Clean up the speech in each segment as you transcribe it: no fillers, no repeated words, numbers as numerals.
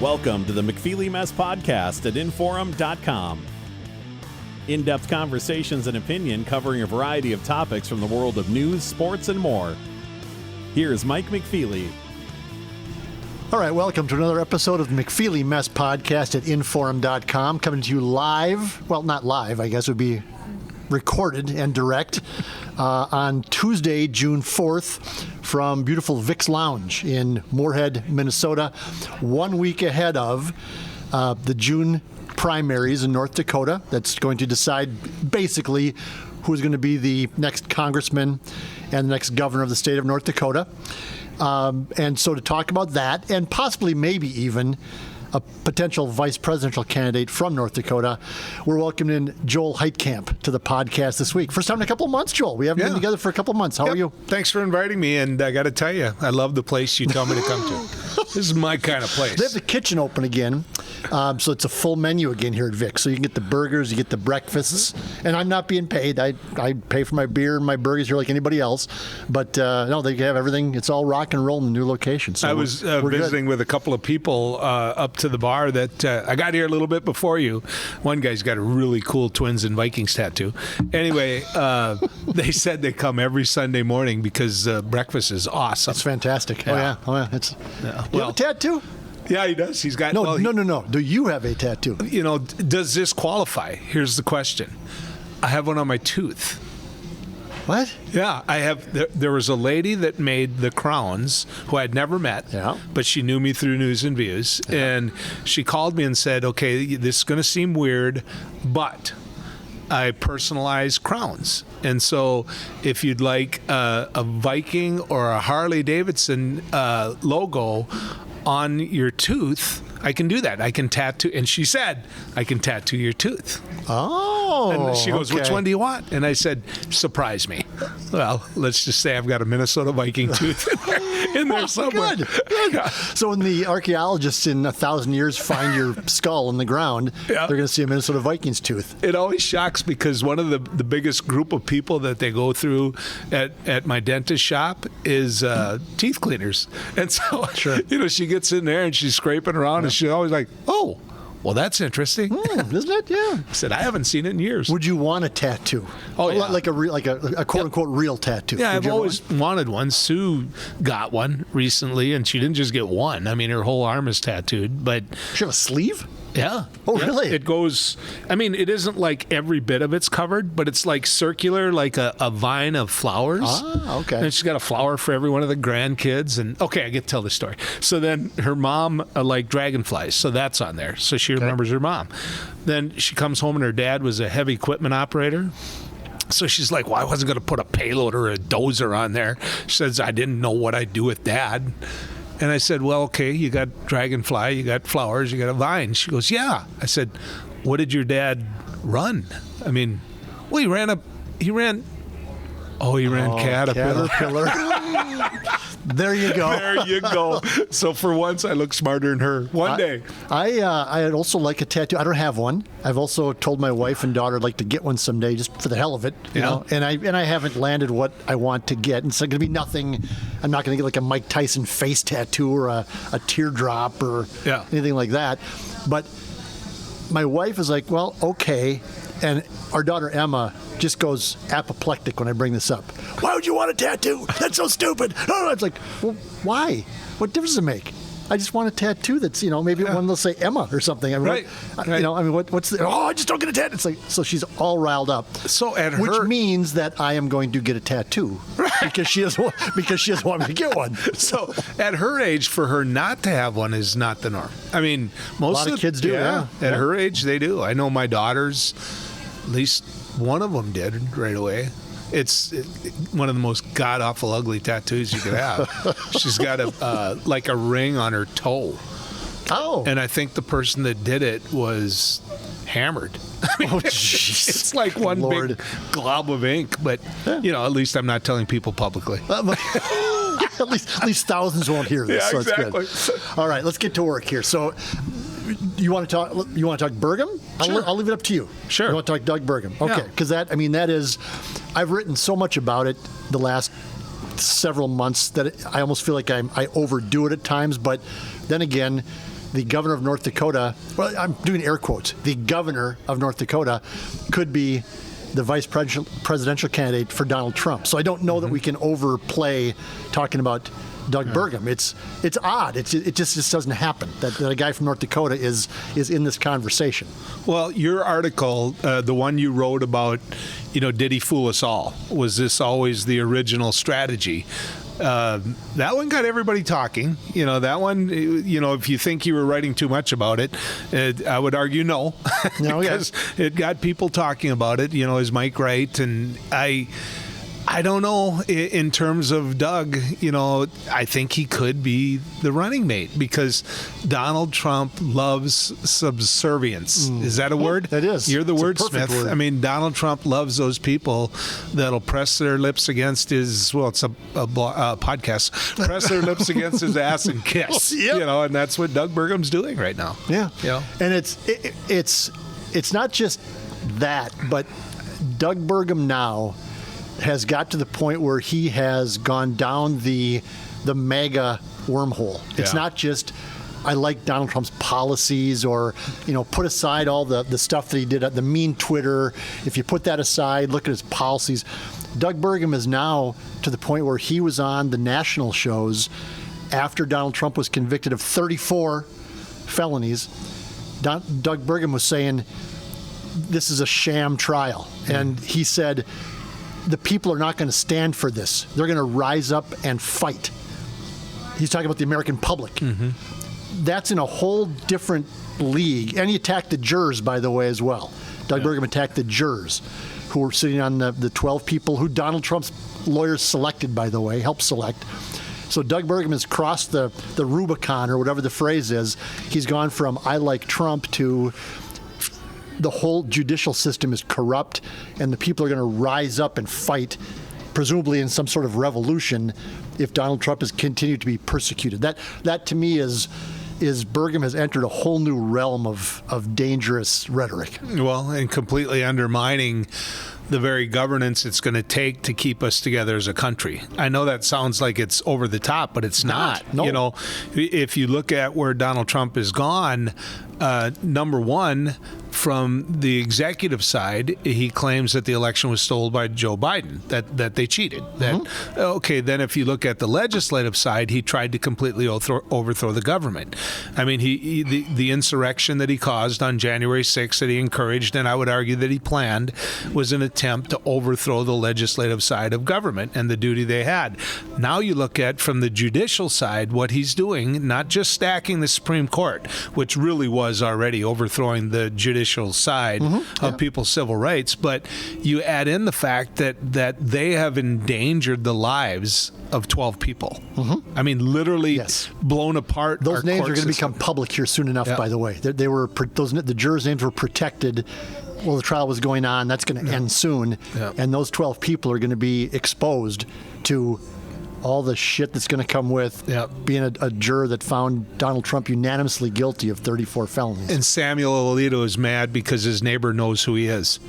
Welcome to the McFeely Mess podcast at Inforum.com. In-depth conversations and opinion covering a variety of topics from the world of news, sports, and more. Here's Mike McFeely. All right, welcome to another episode of the McFeely Mess podcast at Inforum.com, coming to you live. Well, not live, I guess it would be recorded and direct on Tuesday, June 4th from beautiful Vic's Lounge in Moorhead, Minnesota, 1 week ahead of the June primaries in North Dakota. That's going to decide basically who's going to be the next congressman and the next governor of the state of North Dakota. And so to talk about that and possibly maybe even a potential vice presidential candidate from North Dakota, we're welcoming in Joel Heitkamp to the podcast this week. First time in a couple of months, Joel. We haven't been together for a couple of months. How are you? Thanks for inviting me, and I got to tell you, I love the place you tell me to come to. This is my kind of place. They have the kitchen open again, so it's a full menu again here at Vic's. So you can get the burgers, you get the breakfasts, and I'm not being paid. I pay for my beer and my burgers here like anybody else, but no, they have everything. It's all rock and roll in the new location. So I was visiting with a couple of people up to the bar that I got here a little bit before you. One guy's got a really cool Twins and Vikings tattoo. Anyway, they said they come every Sunday morning because breakfast is awesome. It's fantastic. Yeah. Oh yeah. It's. Yeah. You have a tattoo? Yeah, he does. He's got No. Do you have a tattoo? You know, does this qualify? Here's the question. I have one on my tooth. What? Yeah, I have. There was a lady that made the crowns who I'd never met, but she knew me through News and Views, and she called me and said, "Okay, this is going to seem weird, but I personalize crowns, and so if you'd like a Viking or a Harley Davidson logo on your tooth, I can do that. I can tattoo." And she said, "I can tattoo your tooth." Oh. And she goes, okay. "Which one do you want?" And I said, "Surprise me." Well, let's just say I've got a Minnesota Viking tooth in there somewhere. Good. Yeah. So when the archaeologists in 1,000 years find your skull in the ground, they're going to see a Minnesota Vikings tooth. It always shocks because one of the biggest group of people that they go through at my dentist shop is teeth cleaners. And so, you know, she gets in there and she's scraping around and she's always like, "Oh, well, that's interesting." Isn't it? Yeah. I said, "I haven't seen it in years." Would you want a tattoo? Oh, yeah. Like a quote unquote real tattoo. Yeah, Would I've you always wanted one. Sue got one recently, and she didn't just get one. I mean, her whole arm is tattooed, but She have a sleeve? yeah. Oh, Yeah. really? It goes, I mean, it isn't like every bit of it's covered, but it's like circular, like a vine of flowers. Ah, okay. And she's got a flower for every one of the grandkids. And okay, I get to tell the story. So then her mom liked dragonflies, so that's on there. So she remembers her mom. Then she comes home and her dad was a heavy equipment operator. So she's like, "Well, I wasn't going to put a payload or a dozer on there." She says, "I didn't know what I'd do with Dad." And I said, "Well, okay, you got dragonfly, you got flowers, you got a vine." She goes, "Yeah." I said, "What did your dad run?" I mean, well, he ran caterpillar. There you go. There you go. So for once, I look smarter than her. One day. I'd also like a tattoo. I don't have one. I've also told my wife and daughter I'd like to get one someday, just for the hell of it. You know. And I haven't landed what I want to get. It's going to be nothing. I'm not going to get like a Mike Tyson face tattoo or a teardrop or anything like that. But my wife is like, "Well, okay," and our daughter Emma just goes apoplectic when I bring this up. "Why would you want a tattoo? That's so stupid." Oh, it's like, well, why? What difference does it make? I just want a tattoo that's, you know, maybe one will say Emma or something. I mean, Right. You know, I mean, what's the, I just don't get a tattoo. It's like, so she's all riled up. So at which her, means that I am going to get a tattoo because she doesn't want me to get one. So at her age, for her not to have one is not the norm. I mean, most A lot of kids do, yeah. At her age, they do. I know my daughters, at least one of them did right away. It's one of the most god-awful ugly tattoos you could have. She's got like a ring on her toe. Oh. And I think the person that did it was hammered. I mean, it's like one Lord. big glob of ink, but you know, at least I'm not telling people publicly. At least thousands won't hear this. Yeah, so exactly. It's good. All right, let's get to work here. So, you want to talk Burgum? Sure. I'll leave it up to you. Sure. You want to talk Doug Burgum? Okay, Yeah. because that is, I've written so much about it the last several months that I almost feel like I overdo it at times. But then again, the governor of North Dakota, well, I'm doing air quotes, the governor of North Dakota could be the vice presidential candidate for Donald Trump. So I don't know that we can overplay talking about Doug Burgum. It's odd. It just doesn't happen that a guy from North Dakota is in this conversation. Well, your article, the one you wrote about, did he fool us all? Was this always the original strategy? That one got everybody talking. That one, if you think you were writing too much about it, I would argue no. Because it got people talking about it. Is Mike right? And I don't know in terms of Doug, I think he could be the running mate because Donald Trump loves subservience. Is that a word? That is. You're the wordsmith. Word. I mean, Donald Trump loves those people that'll press their lips against his, well, it's a podcast, press their lips against his ass and kiss, and that's what Doug Burgum's doing right now. Yeah. And it's not just that, but Doug Burgum now has got to the point where he has gone down the MAGA wormhole. It's not just, I like Donald Trump's policies or, put aside all the stuff that he did at the mean Twitter. If you put that aside, look at his policies. Doug Burgum is now to the point where he was on the national shows after Donald Trump was convicted of 34 felonies. Doug Burgum was saying, this is a sham trial. And he said, the people are not going to stand for this. They're going to rise up and fight. He's talking about the American public. That's in a whole different league. And he attacked the jurors, by the way, as well. Doug Burgum attacked the jurors who were sitting on the 12 people who Donald Trump's lawyers selected, by the way, helped select. So Doug Burgum has crossed the Rubicon, or whatever the phrase is. He's gone from I like Trump to the whole judicial system is corrupt, and the people are going to rise up and fight, presumably in some sort of revolution, if Donald Trump is continued to be persecuted. That to me is Burgum has entered a whole new realm of dangerous rhetoric. Well, and completely undermining the very governance it's going to take to keep us together as a country. I know that sounds like it's over the top, but it's not. No. If you look at where Donald Trump has gone, number one, from the executive side, he claims that the election was stolen by Joe Biden, that they cheated. Okay, then if you look at the legislative side, he tried to completely overthrow the government. I mean, the insurrection that he caused on January 6th that he encouraged, and I would argue that he planned, was an attempt to overthrow the legislative side of government and the duty they had. Now you look at, from the judicial side, what he's doing, not just stacking the Supreme Court, which really was already overthrowing the judicial side of people's civil rights, but you add in the fact that they have endangered the lives of 12 people. I mean, literally blown apart. Those names are going to become public here soon enough, by the way. They were the jurors' names were protected while the trial was going on. That's going to end soon. And those 12 people are going to be exposed to all the shit that's going to come with being a juror that found Donald Trump unanimously guilty of 34 felonies. And Samuel Alito is mad because his neighbor knows who he is.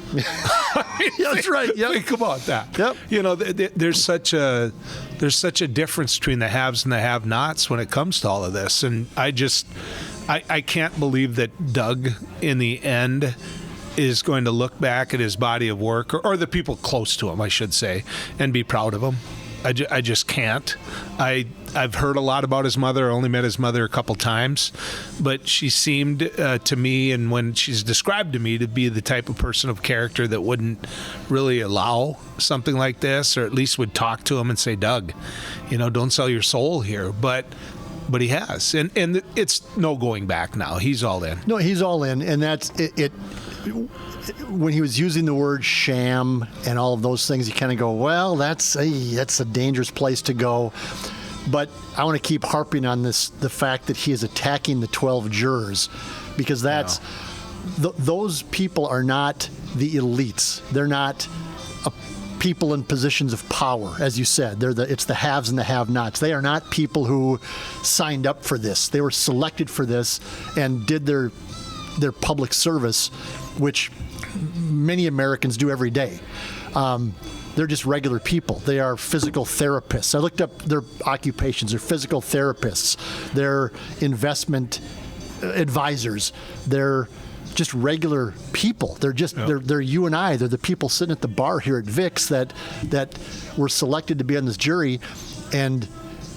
That's right. Think about that. There's such a difference between the haves and the have-nots when it comes to all of this. And I can't believe that Doug, in the end, is going to look back at his body of work, or the people close to him, I should say, and be proud of him. I just can't. I've heard a lot about his mother. I only met his mother a couple times, but she seemed to me, and when she's described to me, to be the type of person of character that wouldn't really allow something like this, or at least would talk to him and say, Doug, don't sell your soul here. But he has, and it's no going back now. He's all in. No, he's all in, and that's it. When he was using the word sham and all of those things, you kind of go, well, that's a dangerous place to go. But I want to keep harping on the fact that he is attacking the 12 jurors, because those people are not the elites. They're not people in positions of power, as you said. It's the haves and the have-nots. They are not people who signed up for this. They were selected for this and did their public service, which many Americans do every day. They're just regular people. They are physical therapists. I looked up their occupations. They're physical therapists. They're investment advisors. They're just regular people. They're just they're you and I. They're the people sitting at the bar here at Vic's that were selected to be on this jury, and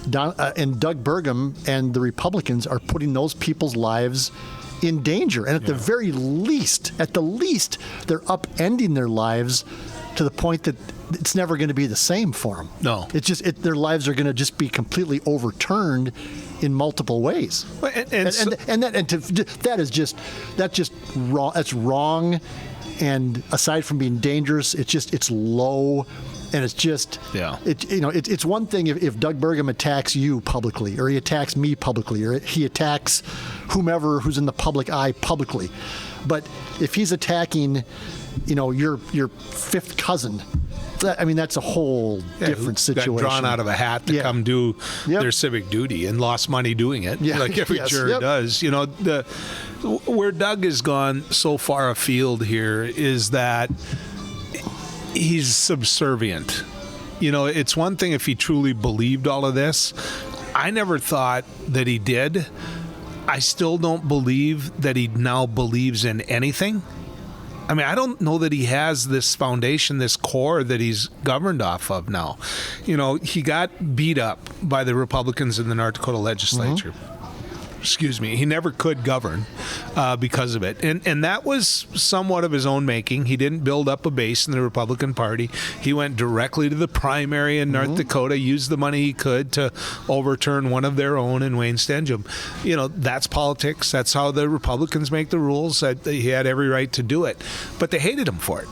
Doug Burgum and the Republicans are putting those people's lives in danger. And at the very least, they're upending their lives to the point that it's never going to be the same for them. No. It's just their lives are going to just be completely overturned in multiple ways. That's just wrong. That's wrong. And aside from being dangerous, it's low. And it's just, it's one thing if Doug Burgum attacks you publicly, or he attacks me publicly, or he attacks whomever who's in the public eye publicly. But if he's attacking, your fifth cousin, that's a whole different situation. Got drawn out of a hat to come do their civic duty and lost money doing it, like every juror does. Where Doug has gone so far afield here is that he's subservient. It's one thing if he truly believed all of this. I never thought that he did. I still don't believe that he now believes in anything. I don't know that he has this foundation, this core that he's governed off of now. He got beat up by the Republicans in the North Dakota legislature. Excuse me, he never could govern because of it. And that was somewhat of his own making. He didn't build up a base in the Republican Party. He went directly to the primary in North Dakota, used the money he could to overturn one of their own in Wayne Stenjum. That's politics. That's how the Republicans make the rules. He had every right to do it. But they hated him for it.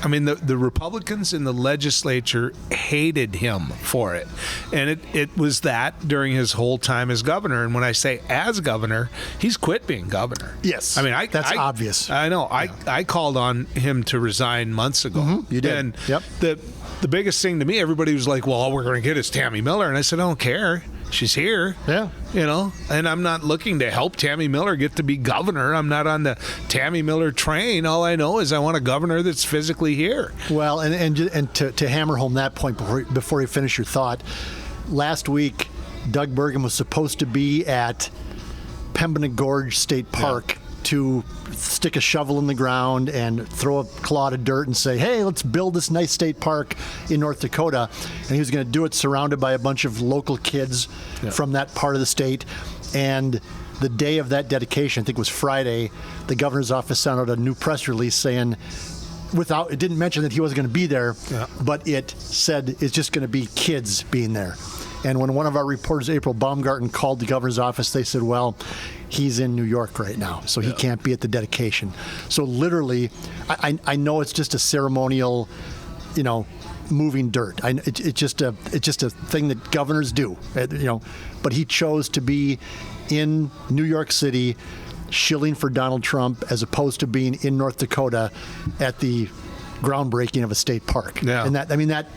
The Republicans in the legislature hated him for it. And it was that during his whole time as governor. And when I say as governor, he's quit being governor. Yes. That's obvious. I know. I called on him to resign months ago. You did. And the biggest thing to me, everybody was like, well, all we're going to get is Tammy Miller. And I said, I don't care. She's here. Yeah. And I'm not looking to help Tammy Miller get to be governor. I'm not on the Tammy Miller train. All I know is I want a governor that's physically here. Well, and to hammer home that point before you finish your thought, last week, Doug Burgum was supposed to be at Pembina Gorge State Park to stick a shovel in the ground and throw a clod of dirt and say, hey, let's build this nice state park in North Dakota. And he was going to do it surrounded by a bunch of local kids from that part of the state. And the day of that dedication, I think it was Friday, the governor's office sent out a new press release saying, it didn't mention that he wasn't going to be there, but it said it's just going to be kids being there. And when one of our reporters, April Baumgarten, called the governor's office, they said, well, he's in New York right now, so he can't be at the dedication. So literally, I know it's just a ceremonial, moving dirt. It's just a thing that governors do, But he chose to be in New York City, shilling for Donald Trump, as opposed to being in North Dakota at the groundbreaking of a state park. Yeah. And that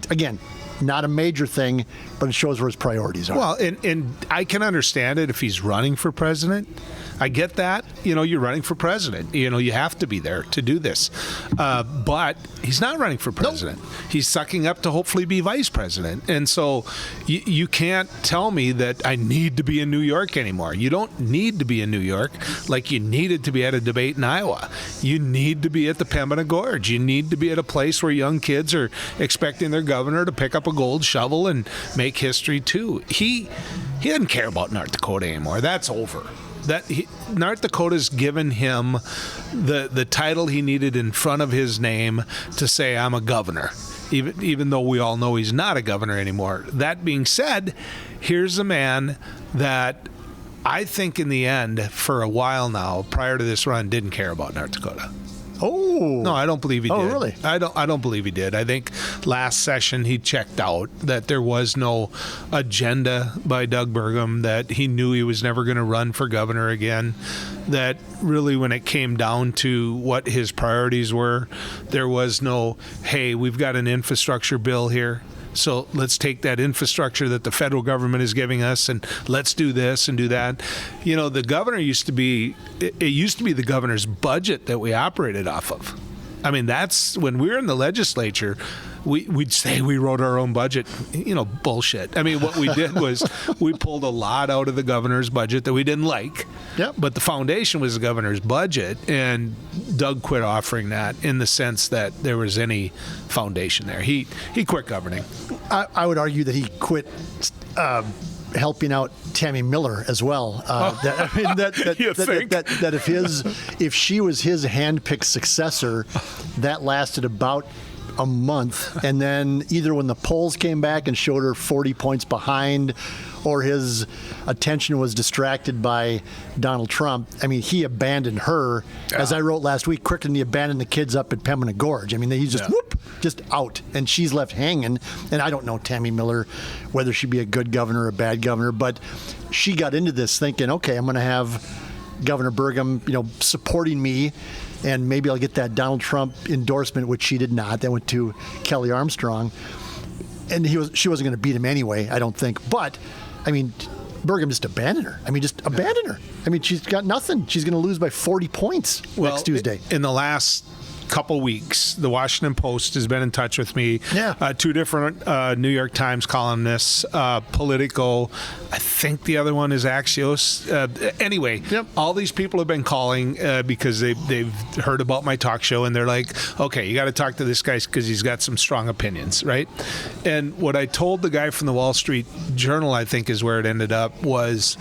again, not a major thing, but it shows where his priorities are. Well, and I can understand it if he's running for president. I get that. You're running for president. You have to be there to do this. But he's not running for president. Nope. He's sucking up to hopefully be vice president. And so you can't tell me that I need to be in New York anymore. You don't need to be in New York like you needed to be at a debate in Iowa. You need to be at the Pembina Gorge. You need to be at a place where young kids are expecting their governor to pick up a gold shovel and make history too. He doesn't care about North Dakota anymore. That's over. North Dakota's given him the title he needed in front of his name to say, I'm a governor, even though we all know he's not a governor anymore. That being said, here's a man that I think in the end, for a while now, prior to this run, didn't care about North Dakota. Oh. No, I don't believe he did. Oh, really? I don't believe he did. I think last session he checked out, that there was no agenda by Doug Burgum, that he knew he was never going to run for governor again, that really when it came down to what his priorities were, there was no, hey, we've got an infrastructure bill here, so let's take that infrastructure that the federal government is giving us and let's do this and do that. The governor used to be the governor's budget that we operated off of. That's when we were in the legislature, we'd say we wrote our own budget. Bullshit. I mean, what we did was we pulled a lot out of the governor's budget that we didn't like. Yep. But the foundation was the governor's budget, and Doug quit offering that in the sense that there was any foundation there. He quit governing. I would argue that he quit helping out Tammy Miller as well. If she was his handpicked successor, that lasted about a month, and then either when the polls came back and showed her 40 points behind, or his attention was distracted by Donald Trump, I mean, he abandoned her. Yeah. As I wrote last week, quicker than he abandoned the kids up at Pembina Gorge. I mean, he's just just out, and she's left hanging. And I don't know Tammy Miller, whether she'd be a good governor or a bad governor, but she got into this thinking, okay, I'm going to have Governor Burgum, supporting me, and maybe I'll get that Donald Trump endorsement, which she did not. That went to Kelly Armstrong, and she wasn't going to beat him anyway, I don't think. But I mean, Burgum just abandoned her. I mean, just abandoned her. I mean, she's got nothing. She's going to lose by 40 points next Tuesday. In the last couple weeks, the Washington Post has been in touch with me. Yeah. 2 different New York Times columnists, Politico. I think the other one is Axios. Anyway, all these people have been calling because they've heard about my talk show, and they're like, okay, you got to talk to this guy because he's got some strong opinions, right? And what I told the guy from the Wall Street Journal, I think is where it ended up, was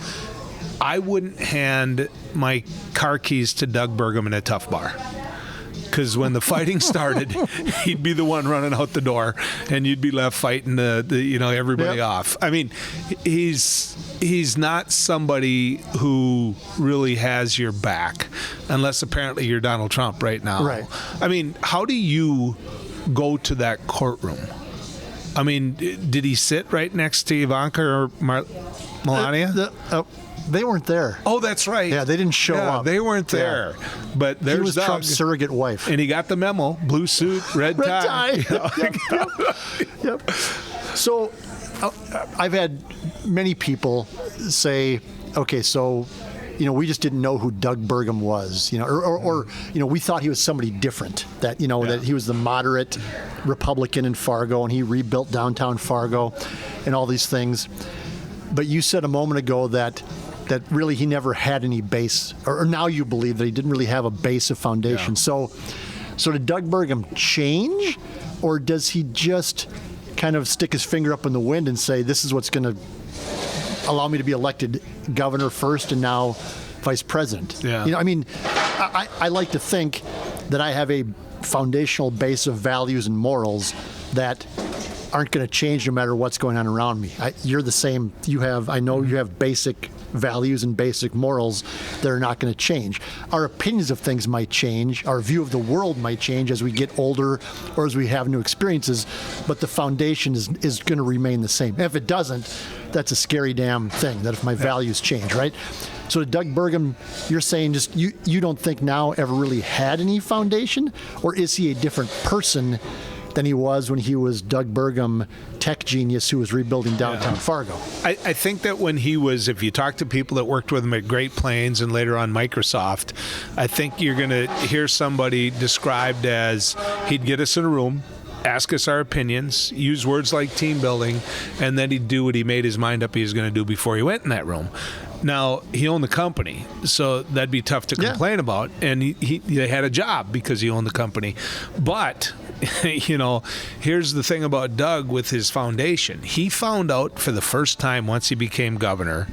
I wouldn't hand my car keys to Doug Burgum in a tough bar. Because when the fighting started, he'd be the one running out the door, and you'd be left fighting everybody off. I mean, he's not somebody who really has your back, unless apparently you're Donald Trump right now. Right. I mean, how do you go to that courtroom? I mean, did he sit right next to Ivanka or Melania? They weren't there. Oh, that's right. Yeah, they didn't show up. They weren't there. Yeah. But there's he was Doug, Trump's surrogate wife. and he got the memo: blue suit, red tie. Yep. So, I've had many people say, "Okay, so." We just didn't know who Doug Burgum was, or we thought he was somebody different, that he was the moderate Republican in Fargo, and he rebuilt downtown Fargo and all these things. But you said a moment ago that really he never had any base, or now you believe that he didn't really have a base of foundation. Yeah. So did Doug Burgum change, or does he just kind of stick his finger up in the wind and say, this is what's going to allow me to be elected governor first and now vice president? Yeah. I like to think that I have a foundational base of values and morals that aren't going to change no matter what's going on around me. You're the same. I know you have basic values and basic morals that are not going to change. Our opinions of things might change. Our view of the world might change as we get older or as we have new experiences, but the foundation is going to remain the same. If it doesn't, that's a scary damn thing, that if my values change, right? So Doug Burgum, you're saying just you don't think now ever really had any foundation, or is he a different person than he was when he was Doug Burgum, tech genius who was rebuilding downtown Fargo? I think that when he was, if you talk to people that worked with him at Great Plains and later on Microsoft, I think you're going to hear somebody described as he'd get us in a room, ask us our opinions, use words like team building, and then he'd do what he made his mind up he was going to do before he went in that room. Now, he owned the company, so that'd be tough to complain about. And he had a job because he owned the company. But, here's the thing about Doug with his foundation. He found out for the first time once he became governor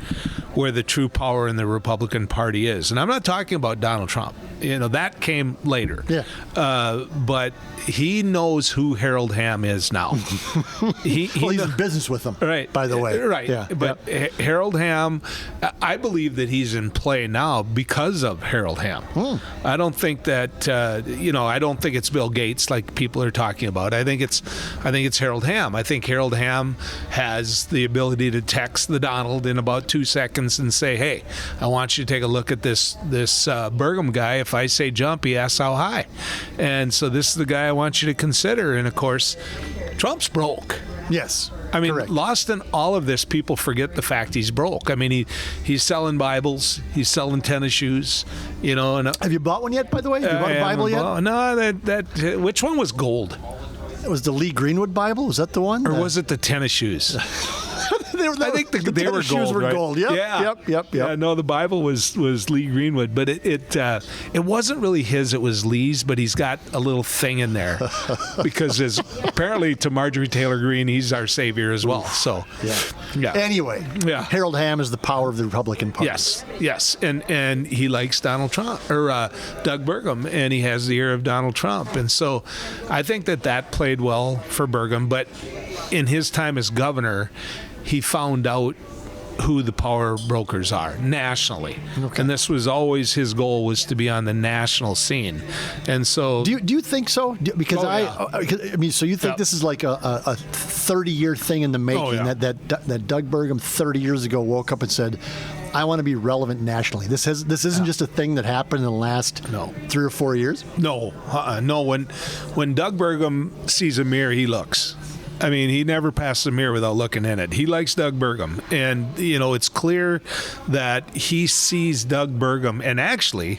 where the true power in the Republican Party is. And I'm not talking about Donald Trump. That came later. Yeah. But he knows who Harold Hamm is now. He's in business with him, right? By the way, right. Yeah. But Harold Hamm, I believe that he's in play now because of Harold Hamm. I don't think that I don't think it's Bill Gates like people are talking about. I think it's Harold Hamm. I think Harold Hamm has the ability to text the Donald in about 2 seconds and say, "Hey, I want you to take a look at this Burgum guy. If I say jump, he asks how high, and so this is the guy I want you to consider." And of course, Trump's broke. Yes. I mean, correct. Lost in all of this, people forget the fact he's broke. I mean, he's selling Bibles, he's selling tennis shoes, And have you bought one yet? By the way, have you bought a Bible yet? No, that which one was gold? was the Lee Greenwood Bible? Was that the one? Or was it the tennis shoes? I think they were shoes gold, were right? gold. Yep, Yeah. yep. Yeah, no, the Bible was Lee Greenwood, but it wasn't really his. It was Lee's, but he's got a little thing in there because apparently to Marjorie Taylor Greene, he's our savior as well. So yeah. Anyway, Harold Hamm is the power of the Republican Party. Yes, and he likes Donald Trump or Doug Burgum, and he has the ear of Donald Trump, and so I think that played well for Burgum, but in his time as governor, he found out who the power brokers are nationally. Okay. And this was always his goal, was to be on the national scene. And so do you think so? Because I mean, so you think this is like a 30-year thing in the making, that Doug Burgum 30 years ago woke up and said, I want to be relevant nationally. This isn't just a thing that happened in the last 3 or 4 years? No. When Doug Burgum sees a mirror, he looks. I mean, he never passes a mirror without looking in it. He likes Doug Burgum. And, it's clear that he sees Doug Burgum. And actually,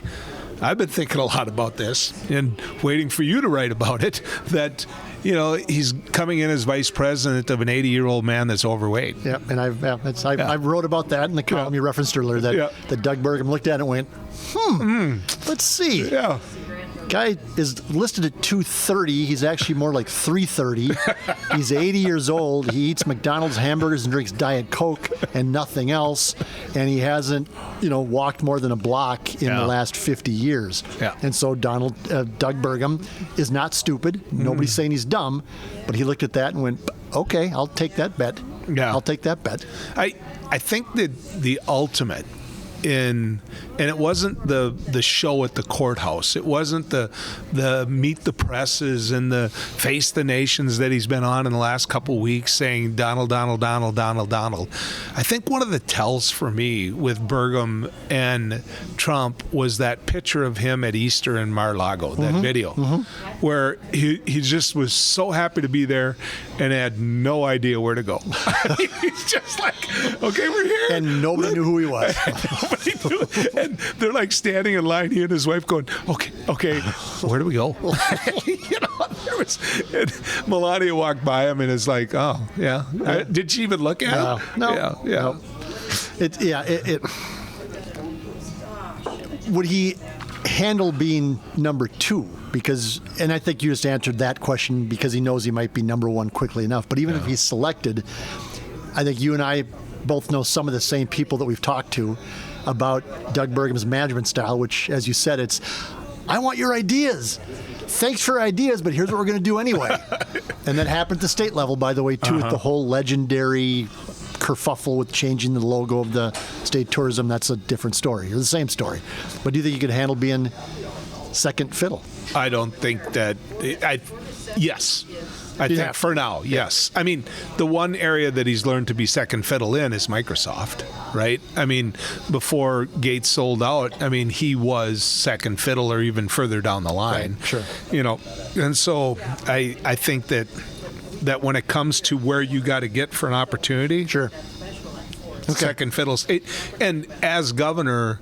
I've been thinking a lot about this and waiting for you to write about it, that, he's coming in as vice president of an 80-year-old man that's overweight. Yeah, and I wrote about that in the column you referenced earlier, that Doug Burgum looked at it and went, let's see. Yeah. Guy is listed at 230. He's actually more like 330. He's 80 years old. He eats McDonald's hamburgers and drinks Diet Coke and nothing else. And he hasn't, walked more than a block in the last 50 years. Yeah. And so Doug Burgum is not stupid. Nobody's saying he's dumb, but he looked at that and went, okay, I'll take that bet. Yeah. I'll take that bet. I think that the ultimate and it wasn't the show at the courthouse. It wasn't the meet the presses and the face the nations that he's been on in the last couple weeks saying Donald, Donald, Donald, Donald, Donald. I think one of the tells for me with Burgum and Trump was that picture of him at Easter in Mar-a-Lago, that video, where he just was so happy to be there and had no idea where to go. He's just like, okay, we're here. And nobody knew who he was. And they're like standing in line, he and his wife going, okay, where do we go? And Melania walked by him and is like, oh, yeah. Did she even look at him? No. Yeah. Would he handle being number two? And I think you just answered that question because he knows he might be number one quickly enough. But even if he's selected, I think you and I both know some of the same people that we've talked to about Doug Burgum's management style, which, as you said, it's, I want your ideas. Thanks for ideas, but here's what we're going to do anyway. And that happened at the state level, by the way, too, with the whole legendary kerfuffle with changing the logo of the state tourism. That's a different story, or the same story. But do you think you could handle being second fiddle? I don't think that. Yes. I think for now, yes. I mean, the one area that he's learned to be second fiddle in is Microsoft, right? I mean, before Gates sold out, I mean, he was second fiddle or even further down the line. Right, sure. And so I think that when it comes to where you got to get for an opportunity, second fiddle. And as governor,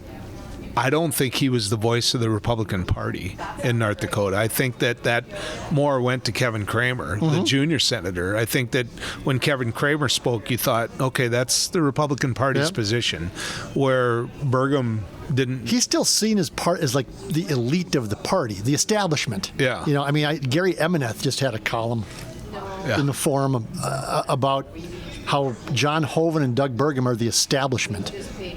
I don't think he was the voice of the Republican Party in North Dakota. I think that more went to Kevin Cramer, the junior senator. I think that when Kevin Cramer spoke, you thought, okay, that's the Republican Party's position, where Burgum didn't. He's still seen as like the elite of the party, the establishment. Yeah. Gary Emeneth just had a column in the Forum about how John Hoeven and Doug Burgum are the establishment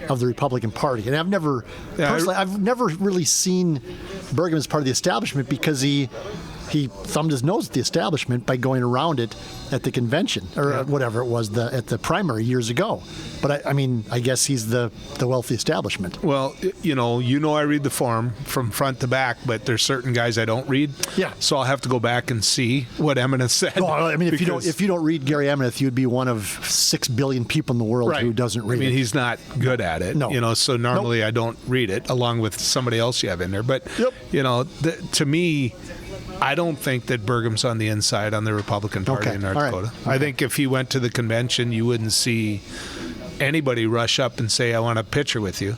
of the Republican Party. And I've never really seen Burgum as part of the establishment because he thumbed his nose at the establishment by going around it at the convention or whatever it was at the primary years ago. But I guess he's the wealthy establishment. Well, I read the Forum from front to back, but there's certain guys I don't read. Yeah. So I'll have to go back and see what Emeneth said. Well, I mean, if you don't read Gary Emeneth, you'd be one of 6 billion people in the world who doesn't read it. I mean, he's not good at it. No. So normally I don't read it along with somebody else you have in there. But to me, I don't think that Burgum's on the inside on the Republican Party in North Dakota. Okay. I think if he went to the convention, you wouldn't see anybody rush up and say, I want a picture with you.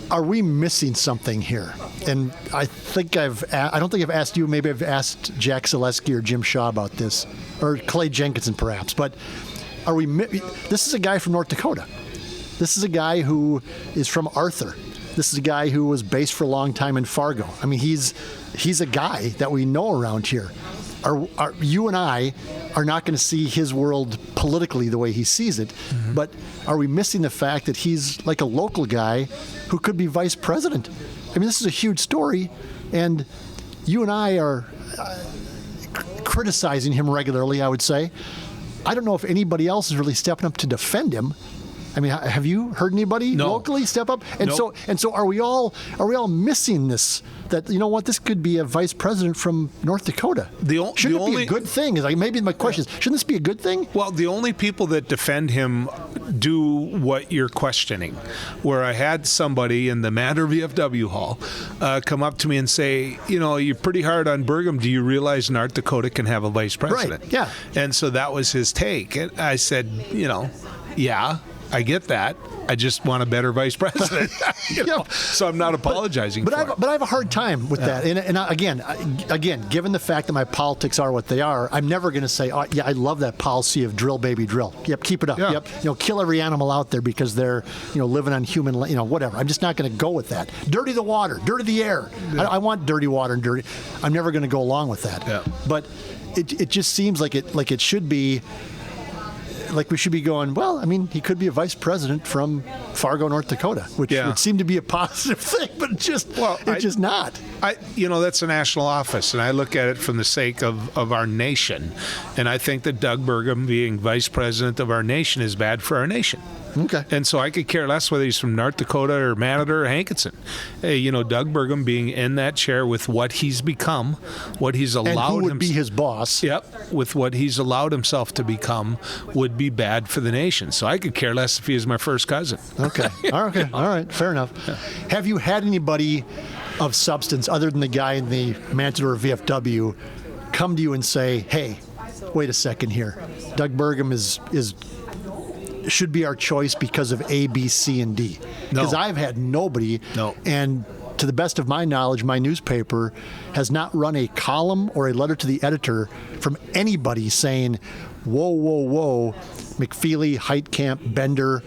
Are we missing something here? and I don't think I've asked you. Maybe I've asked Jack Zaleski or Jim Shaw about this, or Clay Jenkinson perhaps. But this is a guy from North Dakota. This is a guy who is from Arthur. This is a guy who was based for a long time in Fargo. I mean, he's a guy that we know around here. You and I are not going to see his world politically the way he sees it, but are we missing the fact that he's like a local guy who could be vice president? I mean, this is a huge story, and you and I are criticizing him regularly, I would say. I don't know if anybody else is really stepping up to defend him. I mean, have you heard anybody locally step up? And Nope. so are we all missing this? That, you know what, this could be a vice president from North Dakota. Shouldn't it be a good thing? Is like, maybe my question is, shouldn't this be a good thing? Well, the only people that defend him do what you're questioning. Where I had somebody in the Matter VFW hall come up to me and say, you know, you're pretty hard on Burgum. Do you realize North Dakota can have a vice president? Right, yeah. And so that was his take. And I said, you know, yeah, I get that. I just want a better vice president. You know? So I'm not apologizing for it. But I have a hard time with that. And again, given the fact that my politics are what they are, I'm never going to say, oh, yeah, I love that policy of drill, baby, drill. Yep, keep it up. Yeah. Yep, kill every animal out there because they're, living on human, whatever. I'm just not going to go with that. Dirty the water, dirty the air. Yeah. I want dirty water and dirty. I'm never going to go along with that. Yeah. But it just seems like it should be. Like we should be going, well, I mean, he could be a vice president from Fargo, North Dakota, which would seem to be a positive thing, but it's just not. That's a national office, and I look at it from the sake of our nation. And I think that Doug Burgum being vice president of our nation is bad for our nation. Okay. And so I could care less whether he's from North Dakota or Manitoba or Hankinson. Doug Burgum being in that chair with what he's become, what he's allowed himself. And who would be his boss. Yep. With what he's allowed himself to become would be bad for the nation. So I could care less if he is my first cousin. Okay. All right. Fair enough. Yeah. Have you had anybody of substance other than the guy in the Manitoba VFW come to you and say, hey, wait a second here. Doug Burgum should be our choice because of A, B, C, and D. Because I've had nobody. No. And to the best of my knowledge, my newspaper has not run a column or a letter to the editor from anybody saying, whoa, McFeely, Heitkamp, Bender,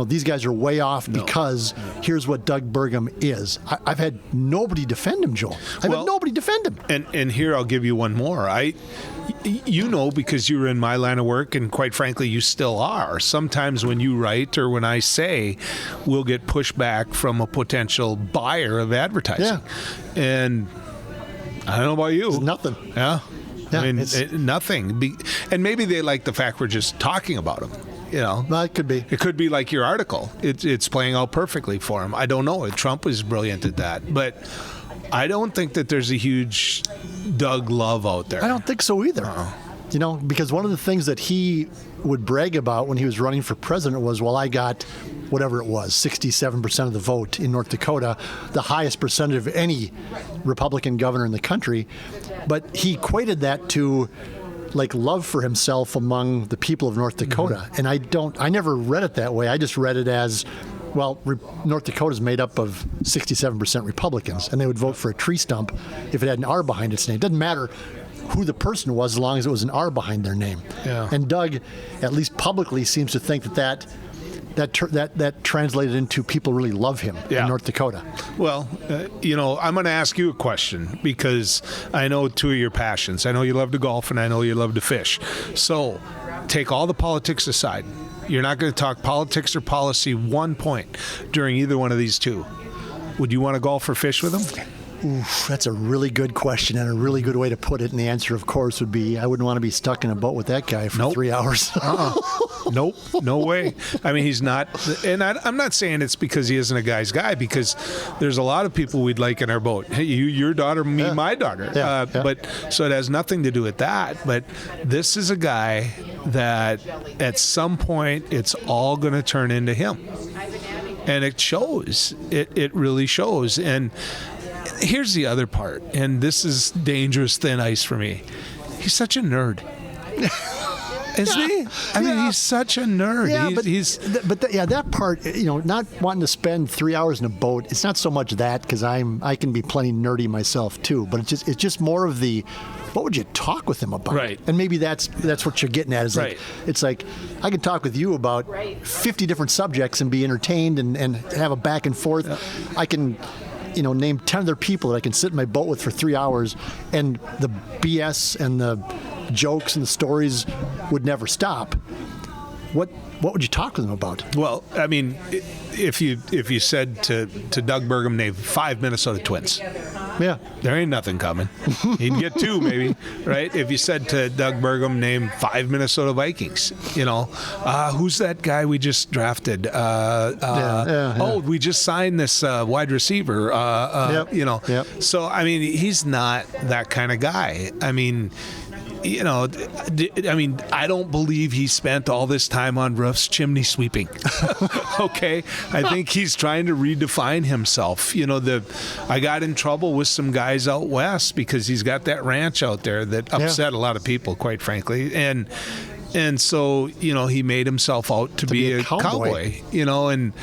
these guys are way off because here's what Doug Burgum is. I've had nobody defend him, Joel. I've had nobody defend him. And here I'll give you one more. Because you were in my line of work, and quite frankly, you still are. Sometimes when you write or when I say, we'll get pushback from a potential buyer of advertising. Yeah. And I don't know about you. It's nothing. Yeah. I mean, nothing. And maybe they like the fact we're just talking about them. Well, it could be. It could be like your article. It's playing out perfectly for him. I don't know. Trump was brilliant at that. But I don't think that there's a huge Doug love out there. I don't think so either. Because one of the things that he would brag about when he was running for president was, well, I got whatever it was, 67% of the vote in North Dakota, the highest percentage of any Republican governor in the country. But he equated that to like love for himself among the people of North Dakota. And I never read it that way. I just read it as, well, North Dakota is made up of 67% Republicans, and they would vote for a tree stump if it had an R behind its name. It doesn't matter who the person was as long as it was an R behind their name. Yeah. And Doug, at least publicly, seems to think that translated into people really love him in North Dakota. Well, I'm going to ask you a question because I know two of your passions. I know you love to golf and I know you love to fish. So take all the politics aside. You're not going to talk politics or policy one point during either one of these two. Would you want to golf or fish with him? Oof, that's a really good question and a really good way to put it. And the answer, of course, would be I wouldn't want to be stuck in a boat with that guy for 3 hours. Nope, no way. I mean, he's not. And I'm not saying it's because he isn't a guy's guy, because there's a lot of people we'd like in our boat. Hey, your daughter, me, my daughter. But so it has nothing to do with that. But this is a guy that at some point it's all going to turn into him. And it shows. It really shows. And here's the other part, and this is dangerous thin ice for me. He's such a nerd. Isn't he? I mean, he's such a nerd. Yeah, that part, not wanting to spend 3 hours in a boat, it's not so much that, because I can be plenty nerdy myself too, but it's just more of the, what would you talk with him about? Right. And maybe that's what you're getting at, is like, it's like, I can talk with you about 50 different subjects and be entertained and have a back and forth. Yeah. I can name 10 other people that I can sit in my boat with for 3 hours, and the BS and the jokes and the stories would never stop. What would you talk to them about? Well, I mean, if you said to Doug Burgum, name 5 Minnesota Twins. Yeah. There ain't nothing coming. He'd get 2 maybe, right? If you said to Doug Burgum, name 5 Minnesota Vikings, who's that guy we just drafted? Oh, we just signed this wide receiver. Yep. So, I mean, he's not that kind of guy. I mean, I don't believe he spent all this time on roofs chimney sweeping. Okay? I think he's trying to redefine himself. I got in trouble with some guys out west because he's got that ranch out there that upset a lot of people, quite frankly. And so, he made himself out to be a cowboy, and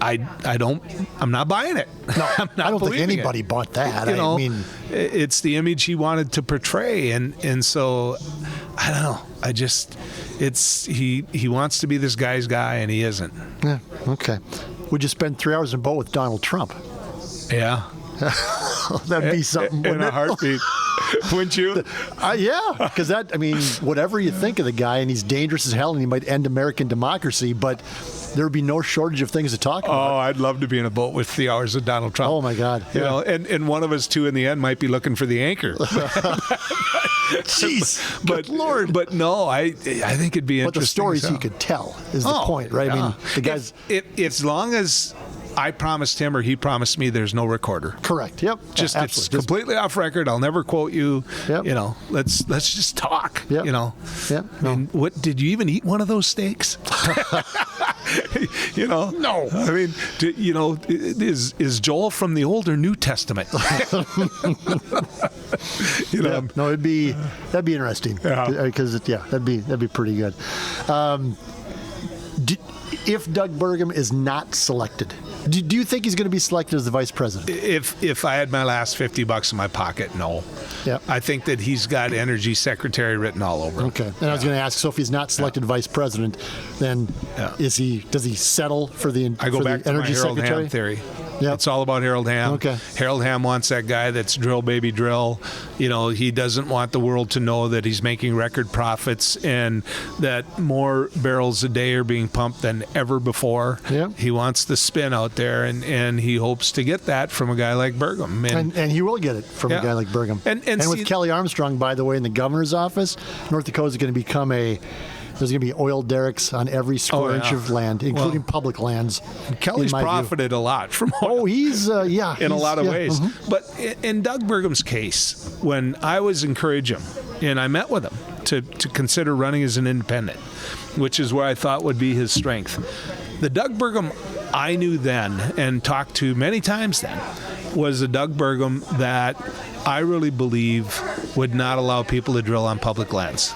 I'm not buying it. No, I'm not I don't think anybody it. bought that. I mean, it's the image he wanted to portray, and so I don't know. He wants to be this guy's guy, and he isn't. Yeah. Okay. Would you spend 3 hours in a boat with Donald Trump? Yeah. That'd be something. In a heartbeat. Wouldn't you? Yeah, because whatever you think of the guy, and he's dangerous as hell, and he might end American democracy, but there would be no shortage of things to talk about. Oh, I'd love to be in a boat with 3 hours of Donald Trump. Oh my God! Yeah. And one of us two in the end might be looking for the anchor. Jeez, but Lord! But no, I think it'd be interesting. But the stories he could tell is the point, right? Yeah. I mean, the guys. As long as I promised him or he promised me, there's no recorder. Correct. Yep. Just it's completely off record. I'll never quote you. Yep. Let's just talk. Yep. Yep. And what did you even eat one of those steaks? No. I mean, is Joel from the Old or New Testament? No, that'd be interesting. Yeah. Because that'd be pretty good. If Doug Burgum is not selected, do you think he's going to be selected as the vice president? If I had my last $50 in my pocket, no. Yeah. I think that he's got energy secretary written all over him. Okay. And I was going to ask, so if he's not selected vice president, then does he settle for the I go back to my energy Harold secretary? Ham theory. Yep. It's all about Harold Ham. Okay. Harold Ham wants that guy that's drill, baby, drill. He doesn't want the world to know that he's making record profits and that more barrels a day are being pumped than ever before. Yep. He wants the spin out there, and he hopes to get that from a guy like Burgum. And he will get it from a guy like Burgum. And with Kelly Armstrong, by the way, in the governor's office, North Dakota is going to become there's going to be oil derricks on every square inch of land, including public lands. Kelly's profited a lot from oil. Oh, he's in a lot of ways. Mm-hmm. But in Doug Burgum's case, when I was encouraging him, and I met with him to consider running as an independent, which is where I thought would be his strength. The Doug Burgum I knew then and talked to many times then was a Doug Burgum that I really believe would not allow people to drill on public lands.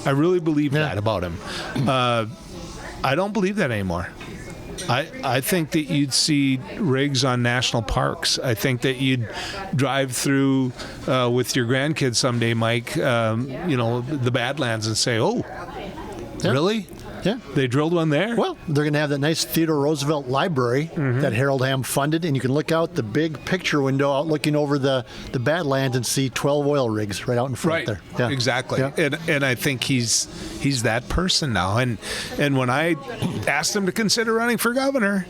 I really believe that about him. I don't believe that anymore. I think that you'd see rigs on national parks. I think that you'd drive through with your grandkids someday, Mike, the Badlands and say, oh, really? Yeah. They drilled one there? Well, they're going to have that nice Theodore Roosevelt library that Harold Ham funded, and you can look out the big picture window out looking over the Badlands and see 12 oil rigs right out in front there. Yeah. Exactly. Yeah. And I think he's that person now. And when I asked him to consider running for governor,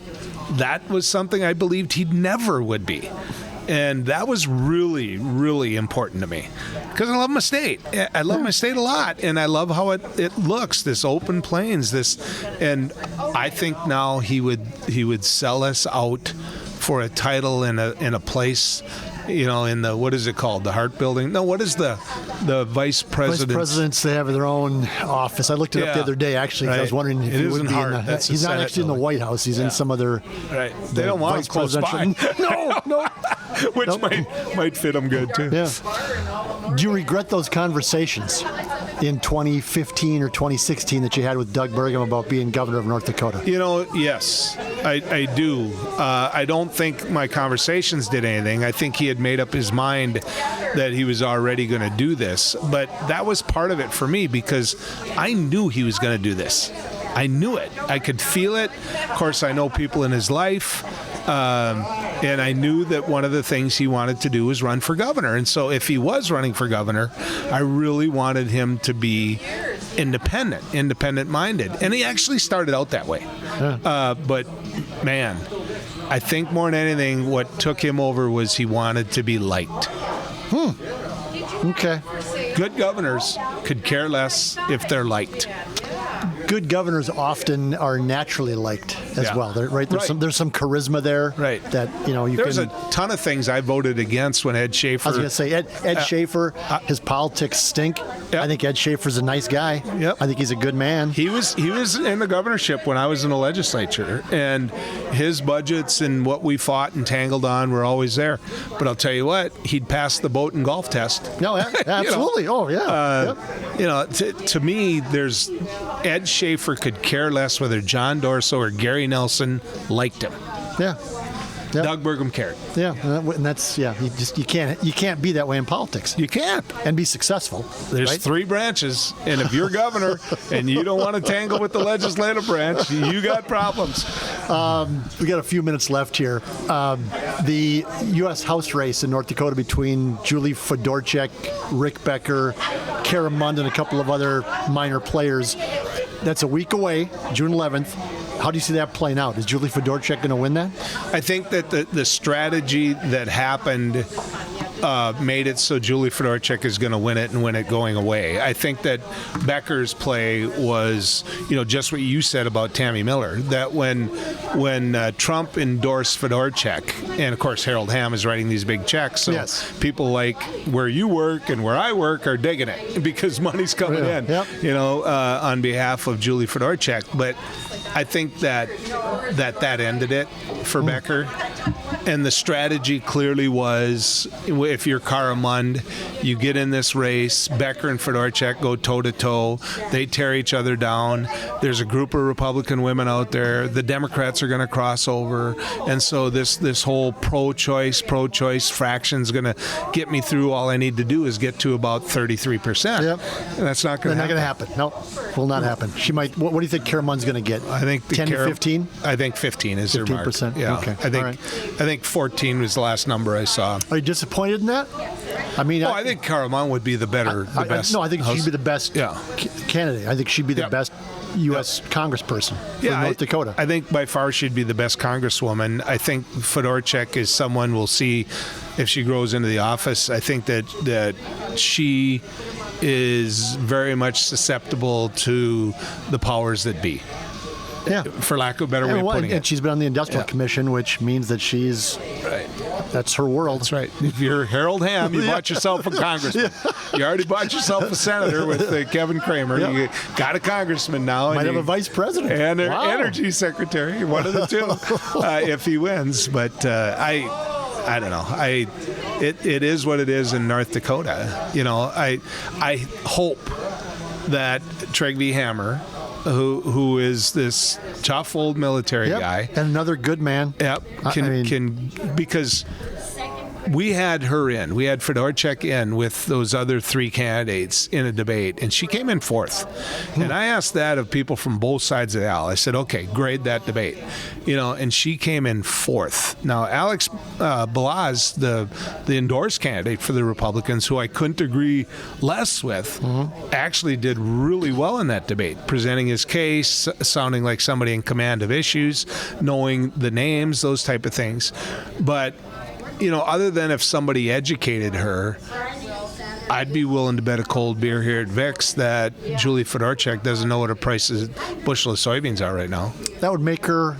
that was something I believed he never would be. And that was really, really important to me because I love my state. I love my state a lot, and I love how it looks. This open plains, and I think now he would sell us out for a title in a place, in the, what is it called, the Hart Building? No, what is the vice president? Vice presidents, they have their own office. I looked it up the other day, actually, because I was wondering if he wouldn't be in he's not actually in the White House. He's in some other. Right. They don't want him close by. No. Which might fit him good too. Yeah. Do you regret those conversations? in 2015 or 2016 that you had with Doug Burgum about being governor of North Dakota? Yes, I do. I don't think my conversations did anything. I think he had made up his mind that he was already going to do this. But that was part of it for me because I knew he was going to do this. I knew it. I could feel it. Of course, I know people in his life. And I knew that one of the things he wanted to do was run for governor. And so if he was running for governor, I really wanted him to be independent-minded. And he actually started out that way. But, man, I think more than anything, what took him over was he wanted to be liked. Okay. Good governors could care less if they're liked. Good governors often are naturally liked as well. Right? There's some charisma there. Right. That There's a ton of things I voted against when Ed Schaefer. I was going to say Ed Schaefer. His politics stink. Yep. I think Ed Schaefer's a nice guy. Yep. I think he's a good man. He was in the governorship when I was in the legislature, and his budgets and what we fought and tangled on were always there. But I'll tell you what, he'd pass the boat and golf test. No, absolutely. Oh yeah. To me, there's Ed Schaefer could care less whether John Dorso or Gary Nelson liked him. Yeah. Yep. Doug Burgum cared. Yeah, and that's you can't be that way in politics. You can't and be successful. There's right? 3 branches, and if you're governor and you don't want to tangle with the legislative branch, you got problems. We got a few minutes left here. The U.S. House race in North Dakota between Julie Fedorchak, Rick Becker, Kara Mund, and a couple of other minor players. That's a week away, June 11th. How do you see that playing out? Is Julie Fedorchak going to win that? I think that the strategy that happened made it so Julie Fedorchak is going to win it and win it going away. I think that Becker's play was, just what you said about Tammy Miller, that when Trump endorsed Fedorchak, and of course Harold Hamm is writing these big checks, so people like where you work and where I work are digging it because money's coming in, on behalf of Julie Fedorchak. But I think that ended it for Becker. And the strategy clearly was, if you're Kara Mund, you get in this race, Becker and Fedorchak go toe-to-toe. They tear each other down. There's a group of Republican women out there. The Democrats are going to cross over. And so this whole pro-choice fraction is going to get me through. All I need to do is get to about 33%. Yep. And that's not going to happen. No, will not happen. She might. What do you think Kara Mund's going to get? I think 10 to 15? I think 15 is their mark. 15%? Yeah. Okay. I think 14 was the last number I saw. Are you disappointed in that? I mean, I think Kara Mund would be the best. No, I think she'd be the best candidate. I think she'd be the best U.S. congressperson for North Dakota. I think by far she'd be the best congresswoman. I think Fedorchak is someone we'll see if she grows into the office. I think that she is very much susceptible to the powers that be. Yeah. For lack of a better way of putting it. And she's been on the Industrial Commission, which means that she's that's her world. That's right. If you're Harold Hamm, you bought yourself a congressman. You already bought yourself a senator with Kevin Kramer. You got a congressman now. Might have a vice president. And an energy secretary, one of the two, if he wins. But I don't know. It is what it is in North Dakota. I hope that Trygve Hammer, who is this tough old military guy, and another good man. Yep, can because we had her in. We had Fedorchak in with those other 3 candidates in a debate, and she came in 4th. And I asked that of people from both sides of the aisle. I said, okay, grade that debate. And she came in 4th. Now, Alex Balazs, the endorsed candidate for the Republicans, who I couldn't agree less with, actually did really well in that debate, presenting his case, sounding like somebody in command of issues, knowing the names, those type of things. But other than if somebody educated her, I'd be willing to bet a cold beer here at Vic's that Julie Fedorchak doesn't know what a price of bushel of soybeans are right now. That would make her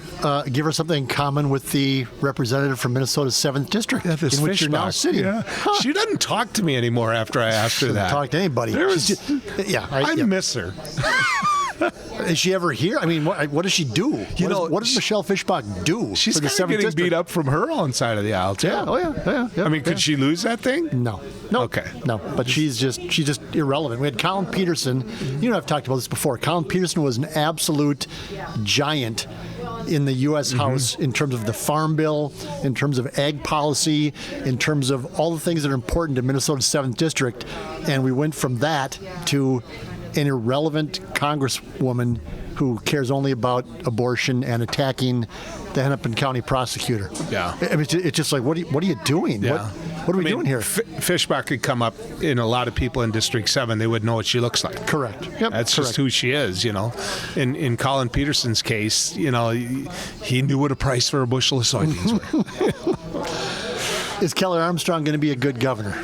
give her something in common with the representative from Minnesota's 7th district, in which you're now sitting. Yeah. Huh. She doesn't talk to me anymore after I asked her that. Talk to anybody. I miss her. Is she ever here? I mean, what does she do? What does Michelle Fischbach do? She's for the kind of 7th getting district? beat up from her own side of the aisle, too. Yeah. Oh yeah. I mean, could she lose that thing? No. Okay. No, but she's just irrelevant. We had Colin Peterson. You know, I've talked about this before. Colin Peterson was an absolute giant in the U.S. House in terms of the Farm Bill, in terms of ag policy, in terms of all the things that are important to Minnesota's 7th District. And we went from that to an irrelevant congresswoman who cares only about abortion and attacking the Hennepin County prosecutor. Yeah. I mean, it's just like, what are you doing? Yeah. What are we doing here? Fischbach could come up in a lot of people in District 7. They would know what she looks like. Correct. Yep. That's just who she is, In Colin Peterson's case, he knew what a price for a bushel of soybeans were. Is Keller Armstrong going to be a good governor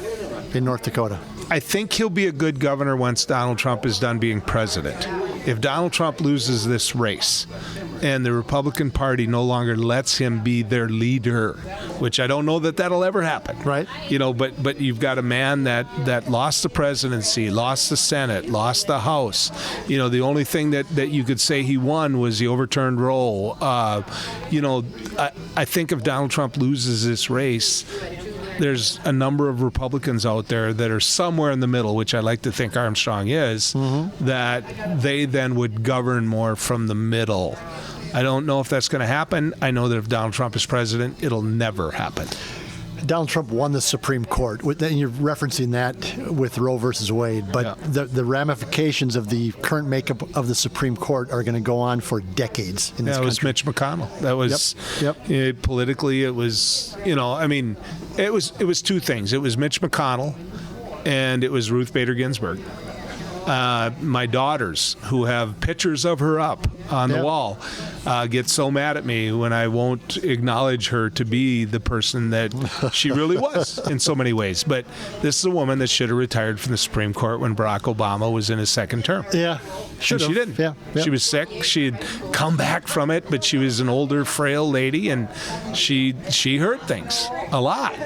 in North Dakota? I think he'll be a good governor once Donald Trump is done being president. If Donald Trump loses this race and the Republican Party no longer lets him be their leader, which I don't know that that'll ever happen. Right. But you've got a man that lost the presidency, lost the Senate, lost the House. The only thing that you could say he won was the overturned roll. I think if Donald Trump loses this race, there's a number of Republicans out there that are somewhere in the middle, which I like to think Armstrong is, that they then would govern more from the middle. I don't know if that's going to happen. I know that if Donald Trump is president, it'll never happen. Donald Trump won the Supreme Court. And you're referencing that with Roe versus Wade. But the ramifications of the current makeup of the Supreme Court are going to go on for decades in this country. That was Mitch McConnell. That was politically. It was it was two things. It was Mitch McConnell, and it was Ruth Bader Ginsburg. My daughters, who have pictures of her up on the wall, get so mad at me when I won't acknowledge her to be the person that she really was in so many ways. But this is a woman that should have retired from the Supreme Court when Barack Obama was in his second term. Yeah. She didn't. Yeah. She was sick. She'd come back from it, but she was an older, frail lady, and she heard things a lot.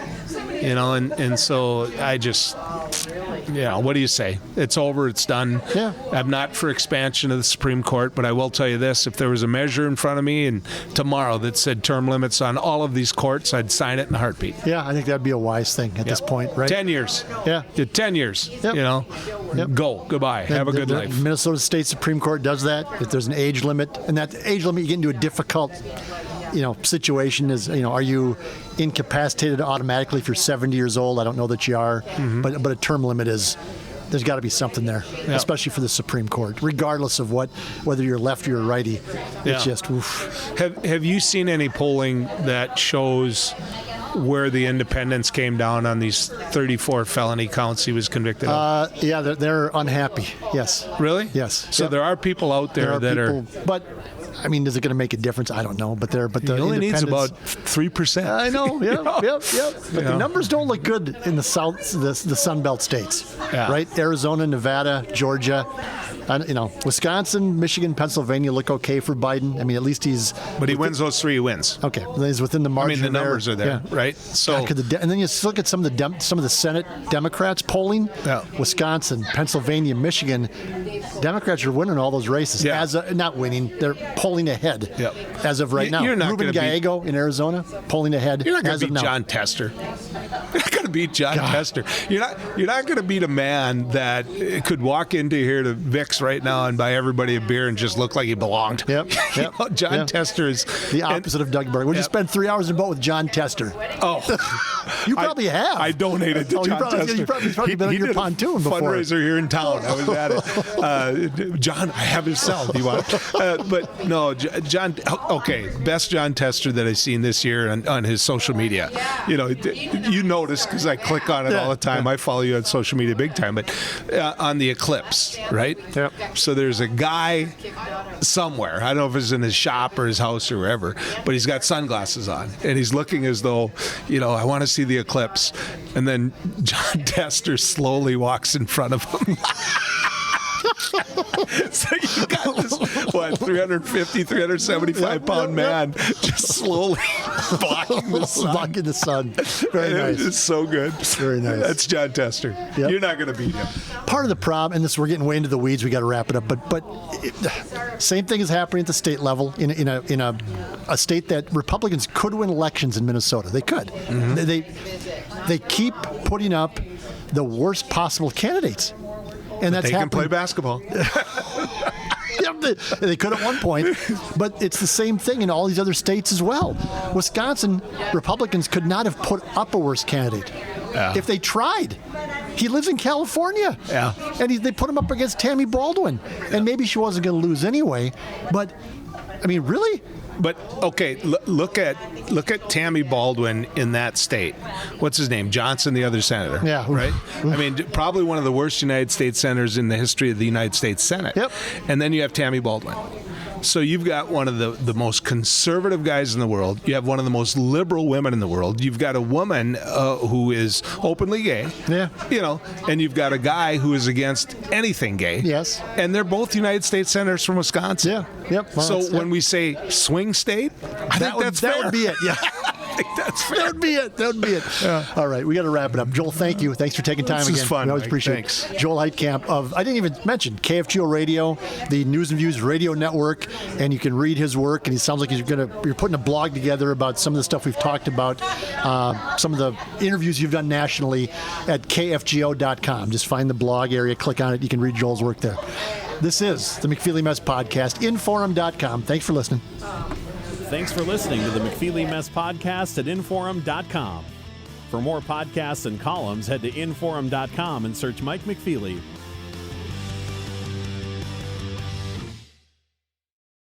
And so I just... what do you say? It's over. It's done. Yeah. I'm not for expansion of the Supreme Court, but I will tell you this. If there was a measure in front of me and tomorrow that said term limits on all of these courts, I'd sign it in a heartbeat. Yeah, I think that'd be a wise thing at this point, right? 10 years. Yeah. 10 years. Yep. Go. Goodbye. Have a good life. Minnesota State Supreme Court does that. If there's an age limit, and that age limit, you get into a difficult situation is, are you incapacitated automatically if you're 70 years old? I don't know that you are, but a term limit is, there's got to be something there, especially for the Supreme Court, regardless of whether you're lefty or righty. It's just, oof. Have you seen any polling that shows where the independents came down on these 34 felony counts he was convicted of? Yeah, they're unhappy. Yes. Really? Yes. So there are people out there that are. But I mean, is it going to make a difference? I don't know. But the only needs independents- about 3%. I know. Yep. But the numbers don't look good in the South, the Sun Belt states, right? Arizona, Nevada, Georgia. Wisconsin, Michigan, Pennsylvania look okay for Biden. I mean, at least he's. But he wins those three. He wins. Okay, he's within the margin. The numbers are there, right? So, and then you look at some of the Senate Democrats polling. Yeah. Wisconsin, Pennsylvania, Michigan, Democrats are winning all those races. Yeah. Not winning, they're polling ahead. Yep. As of right now. You're not Ruben Gallego in Arizona polling ahead. You're not going as to of beat now. John Tester. You're not going to beat John Tester. You're not going to beat a man that could walk into here to Vic's right now and buy everybody a beer and just look like he belonged. Yep. John Tester is the opposite of Doug Burgum. Would you spend 3 hours in a boat with John Tester? Oh, you probably have. I donated to John Tester. You've probably been on your pontoon before. Fundraiser here in town. I was at it. John, I have his cell. Do you want it? But no, John. Okay, best John Tester that I've seen this year on his social media. You notice because I click on it all the time. I follow you on social media big time. But on the eclipse, right? Yep. So there's a guy somewhere. I don't know if it's in his shop or his house or wherever, but he's got sunglasses on and he's looking as though, I want to see the eclipse. And then John Tester slowly walks in front of him. So you got this, 350, 375-pound man just slowly blocking the sun. Blocking the sun. Very nice. It's so good. Very nice. That's John Tester. Yep. You're not going to beat him. Part of the problem, and this we're getting way into the weeds, we got to wrap it up, but same thing is happening at the state level in a state that Republicans could win elections in Minnesota. They could. Mm-hmm. They keep putting up the worst possible candidates. And that's they can happening. play basketball. Yeah, they could at one point, but it's the same thing in all these other states as well. Wisconsin Republicans could not have put up a worse candidate if they tried. He lives in California, and they put him up against Tammy Baldwin, and maybe she wasn't going to lose anyway. But I mean, really? But okay, look at Tammy Baldwin in that state. What's his name? Johnson, the other senator. Yeah. Right? I mean, probably one of the worst United States senators in the history of the United States Senate. Yep. And then you have Tammy Baldwin. So you've got one of the most conservative guys in the world. You have one of the most liberal women in the world. You've got a woman who is openly gay. Yeah. You know, and you've got a guy who is against anything gay. Yes. And they're both United States senators from Wisconsin. Yeah. Yep. Well, So when we say swing state, I think that's that fair. would be it. Yeah. I think that's fair. That would be it. Yeah. All right, we got to wrap it up. Joel, thank you. Thanks for taking time This again. is fun, We always Mike. appreciate Thanks. it. Joel Heitkamp of, I didn't even mention, KFGO Radio, the News and Views Radio Network, and you can read his work, and he sounds like you're putting a blog together about some of the stuff we've talked about, some of the interviews you've done nationally at KFGO.com. Just find the blog area, click on it, you can read Joel's work there. This is the McFeely Mess Podcast, inforum.com. Thanks for listening. Thanks for listening to the McFeely Mess Podcast at inforum.com. For more podcasts and columns, head to inforum.com and search Mike McFeely